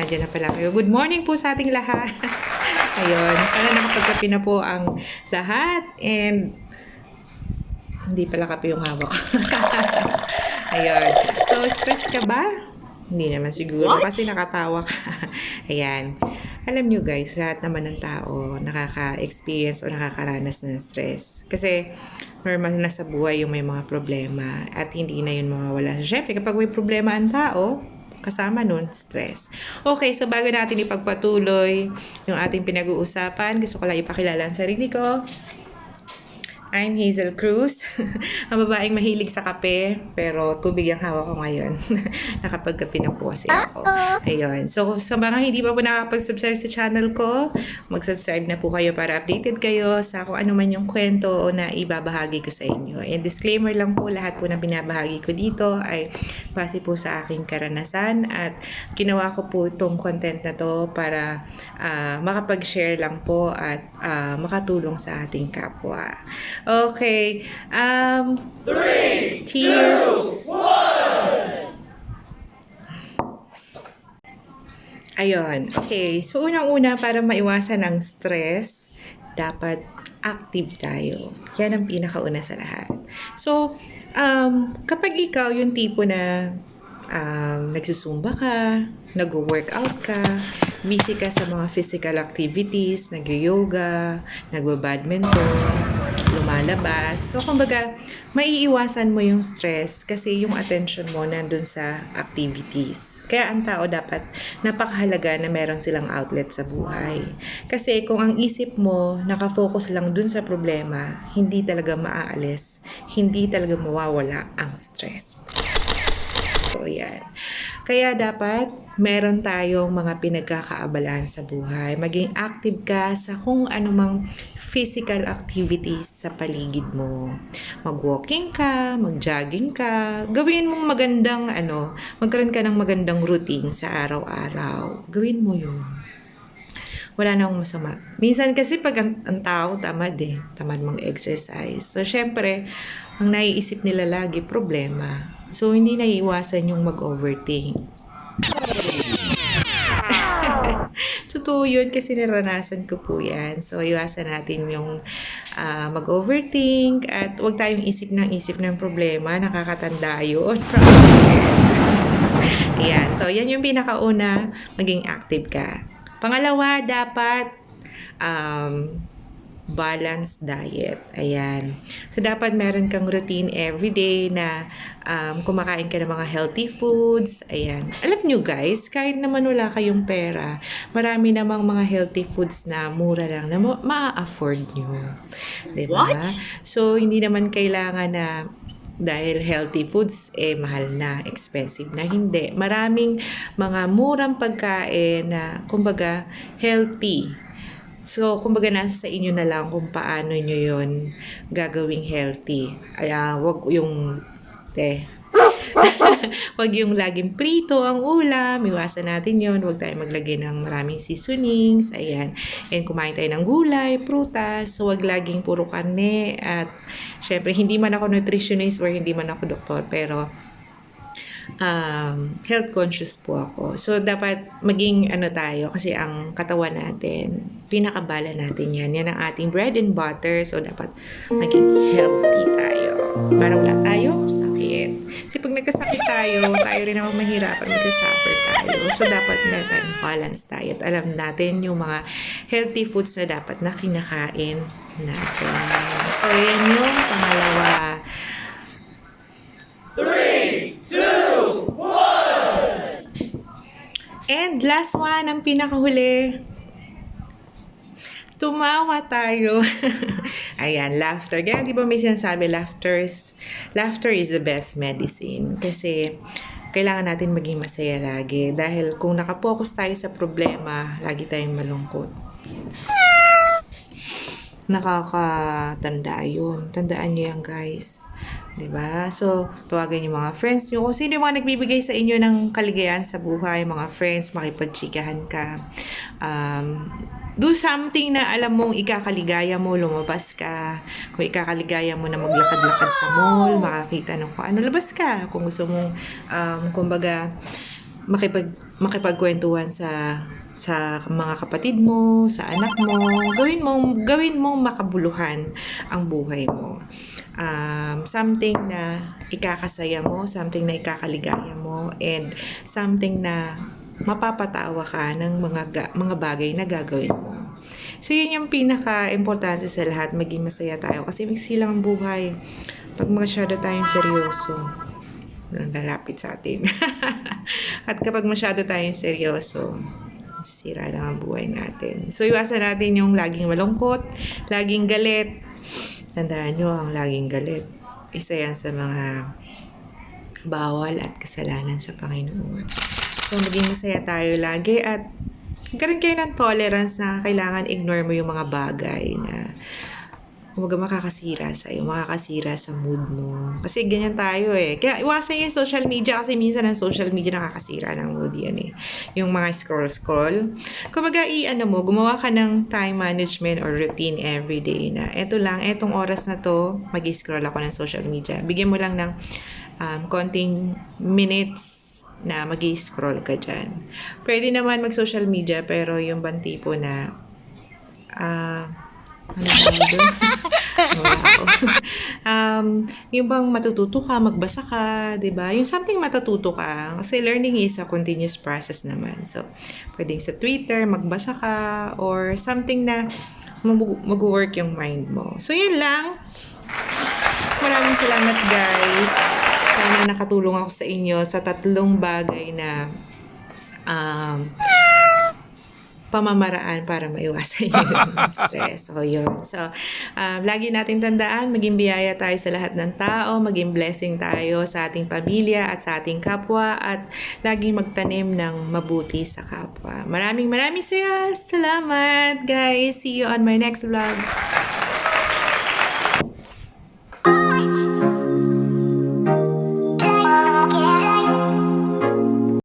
nandiyan na pala kayo. Good morning po sa ating lahat. Ayun, sana nakapagkape na po ang lahat and hindi pala kape yung hawak. Ayun. So, stress ka ba? Hindi naman siguro kasi nakatawa ka. Ayan. Alam nyo guys, lahat naman ng tao nakaka-experience o nakakaranas ng stress. Kasi normal na sa buhay yung may mga problema at hindi na yun mawawala. Siyempre, kapag may problema ang tao, kasama nun, stress. Okay, so bago natin ipagpatuloy yung ating pinag-uusapan, gusto ko lang ipakilala ang sarili ko. I'm Hazel Cruz, ang babaeng mahilig sa kape, pero tubig ang hawak ko ngayon. Nakapagkape na po kasi ako. Ayun. So, sa mga hindi pa po nakapag-subscribe sa channel ko, mag-subscribe na po kayo para updated kayo sa kung ano man yung kwento na ibabahagi ko sa inyo. And disclaimer lang po, lahat po na binabahagi ko dito ay base po sa aking karanasan at ginawa ko po itong content na to para makapag-share lang po at makatulong sa ating kapwa. Okay. 3, 2, 1. Ayun. Okay. So, unang-una, para maiwasan ang stress, dapat active tayo. Yan ang pinakauna sa lahat. So, kapag ikaw yung tipo na nagsusumba ka, nag-workout ka, busy ka sa mga physical activities, nag-yoga, nag-badminton, lumalabas. So, kumbaga, maiiwasan mo yung stress kasi yung attention mo nandun sa activities. Kaya ang tao dapat napakahalaga na meron silang outlet sa buhay. Kasi kung ang isip mo nakafocus lang dun sa problema, hindi talaga maaalis, hindi talaga mawawala ang stress. So, yan. Kaya dapat meron tayong mga pinagkakaabalahan sa buhay. Maging active ka sa kung anumang physical activities sa paligid mo. Mag-walking ka, mag-jogging ka, gawin mong magandang magkaroon ka ng magandang routine sa araw-araw. Gawin mo yun. Wala namang masama. Minsan kasi pag ang tao tamad tamad mag-exercise. So, syempre, ang naiisip nila lagi, problema. So, hindi naiiwasan yung mag-overthink. Totoo yun kasi naranasan ko po yan. So, iwasan natin yung mag-overthink at huwag tayong isip ng problema. Nakakatanda yun. Ayan. So, yan yung pinakauna, maging active ka. Pangalawa, dapat balanced diet. Ayan. So, dapat meron kang routine everyday na kumakain ka ng mga healthy foods. Ayan. Alam nyo guys, kahit naman wala kayong pera, marami namang mga healthy foods na mura lang na ma-afford nyo. Diba? What? So, hindi naman kailangan na dahil healthy foods, mahal na, expensive na. Hindi. Maraming mga murang pagkain na, kumbaga, healthy. So, kumbaga nasa sa inyo na lang kung paano nyo yun gagawing healthy. Wag yung, wag yung laging prito ang ulam. Iwasan natin yun. Wag tayo maglagay ng maraming seasonings. Ayan. And kumain tayo ng gulay, prutas. So, wag laging puro karne. At, syempre, hindi man ako nutritionist or hindi man ako doktor. Pero, health conscious po ako. So, dapat maging tayo kasi ang katawan natin, pinakabala natin yan. Yan ang ating bread and butter. So, dapat maging healthy tayo. Para wala tayong sakit. Kasi pag nagkasakit tayo rin naman mahirapan, magkasuffer tayo. So, dapat meron tayong balanced diet. Alam natin yung mga healthy foods na dapat na kinakain natin. So, yan yung pangalawa. 3, 2, 1! And last one, ang pinakahuli. Tumawa tayo. Ayan, laughter. Kaya di ba may sinasabi, laughter is the best medicine. Kasi kailangan natin maging masaya lagi. Dahil kung nakapokus tayo sa problema, lagi tayong malungkot. Nakakatanda yun. Tandaan nyo yan, guys. Diba? So, tawagan yung mga friends nyo. Kung sino yung mga nagbibigay sa inyo ng kaligayahan sa buhay, mga friends, makipagchikahan ka. Do something na alam mong ikakaligaya mo, lumabas ka. Kung ikakaligaya mo na maglakad-lakad sa mall, makakita ng kung ano, labas ka. Kung gusto mong, kumbaga, makipagkwentuhan sa mga kapatid mo, sa anak mo. Gawin mong makabuluhan ang buhay mo. Something na ikakasaya mo, something na ikakaligaya mo, and something na mapapatawa ka ng mga bagay na gagawin mo. So, yun yung pinaka-importante sa lahat, maging masaya tayo. Kasi miksi lang ang buhay. Pag masyado tayong seryoso, lalapit sa atin. At kapag masyado tayong seryoso, sisira lang ang buhay natin. So, iwasan natin yung laging malungkot, laging galit. Tandaan nyo, ang laging galit, isa yan sa mga bawal at kasalanan sa Panginoon. So, maging masaya tayo lagi at magkaroon kayo ng tolerance na kailangan ignore mo yung mga bagay na kumbaga makakasira sa'yo, makakasira sa mood mo. Kasi ganyan tayo eh. Kaya iwasan yung social media kasi minsan ang social media nakakasira ng mood yan eh. Yung mga scroll. Kumbaga gumawa ka ng time management or routine everyday na etong oras na to, mag-scroll ako ng social media. Bigyan mo lang ng konting minutes na mag-scroll ka dyan. Pwede naman mag-social media pero yung bang tipo na ano ba doon? Wala ako. Yung bang matututo ka, magbasa ka, 'di ba? Yung something matututo ka. Kasi learning is a continuous process naman. So, pwedeng sa Twitter, magbasa ka, or something na mag-work yung mind mo. So, yun lang. Maraming salamat, guys. Sana nakatulong ako sa inyo sa 3 bagay na pamamaraan para maiwasan yung stress. So, yun. So, lagi natin tandaan, maging biyaya tayo sa lahat ng tao, maging blessing tayo sa ating pamilya at sa ating kapwa, at laging magtanim ng mabuti sa kapwa. Maraming salamat, guys. See you on my next vlog.